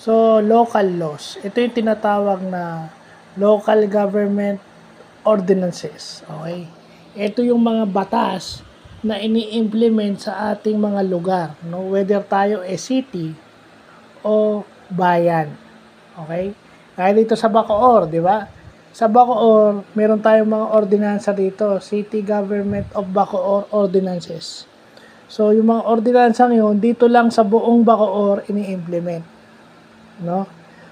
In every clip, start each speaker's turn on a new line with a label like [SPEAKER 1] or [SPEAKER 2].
[SPEAKER 1] So, local laws. Ito yung tinatawag na local government ordinances. Okay? Ito yung mga batas na ini-implement sa ating mga lugar. No? Whether tayo city o bayan. Okay? Kaya dito sa Bacoor, di ba? Sa Bacoor, meron tayong mga ordinansa dito. City Government of Bacoor Ordinances. So, yung mga ordinansang yun, dito lang sa buong Bacoor ini-implement. No?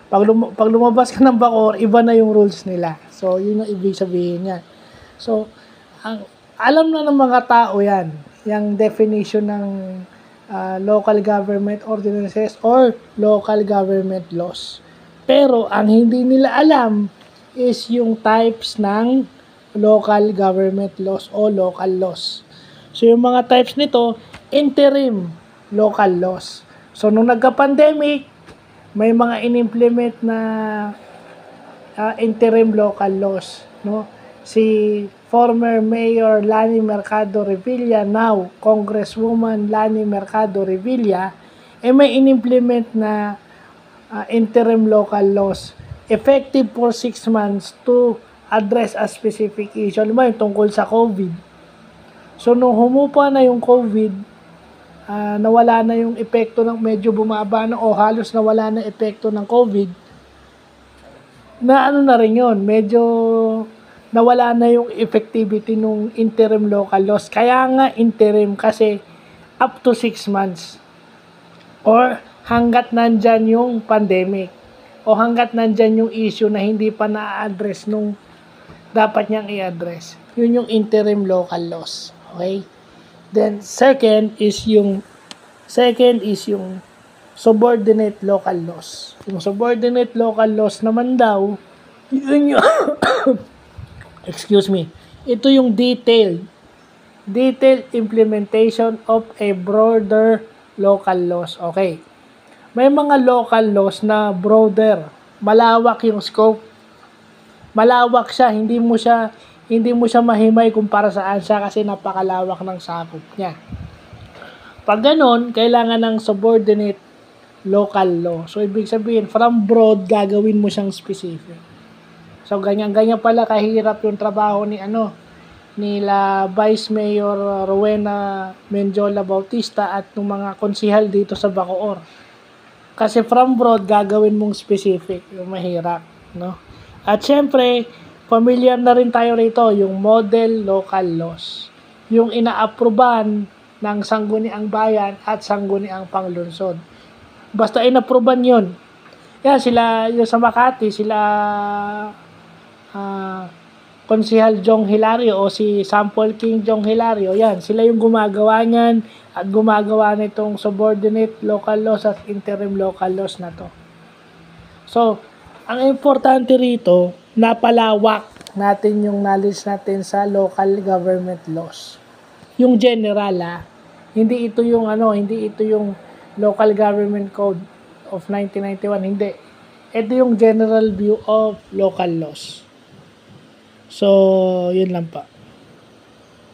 [SPEAKER 1] Pag lumabas ka ng Bacoor, iba na yung rules nila. So, yun ang ibig sabihin niya. So, alam na ng mga tao yan, yung definition ng local government ordinances or local government laws. Pero, ang hindi nila alam is yung types ng local government laws o local laws. So, yung mga types nito, interim local laws. So, nung nagka-pandemic, may mga in-implement na interim local laws, no? Si former Mayor Lani Mercado Revilla, now Congresswoman Lani Mercado Revilla, may in-implement na interim local laws effective for 6 months to address a specific issue. Alam mo yung tungkol sa COVID. So, nung humupa na yung COVID, nawala na yung epekto ng medyo bumaba na o halos nawala na epekto ng COVID, na ano na rin yun, medyo nawala na yung effectivity nung interim local laws. Kaya nga interim kasi up to 6 months or hanggat nandyan yung pandemic o hanggat nandyan yung issue na hindi pa na-address nung dapat niyang i-address. Yun yung interim local laws. Okay? Then, second is yung subordinate local laws. Yung subordinate local laws naman daw, yun yung, excuse me, ito yung detailed implementation of a broader local laws. Okay. May mga local laws na broader, malawak yung scope. Malawak siya, hindi mo siya mahimay kung para saan siya kasi napakalawak ng sakop niya. Pag ganon, kailangan ng subordinate local law. So, ibig sabihin, from broad, gagawin mo siyang specific. So, ganyan-ganyan pala kahirap yung trabaho nila Vice Mayor Rowena Menjola Bautista at ng mga konsihal dito sa Bacoor. Kasi from broad, gagawin mong specific. Yung mahirap, no? At syempre, familiar na rin tayo rito, yung model local laws. Yung ina-approban ng Sangguniang Bayan at Sangguniang Panglunsod. Basta ina-approban yun. Yan, yung sa Makati, sila Konsihal Jong Hilario o si Sample King Jong Hilario, yan, sila yung gumagawa niyan at gumagawa nitong subordinate local laws at interim local laws na to. So, ang importante rito, napalawak natin yung knowledge natin sa local government laws. Yung general, hindi ito yung Local Government Code of 1991, hindi. Ito yung general view of local laws. So, yun lang pa.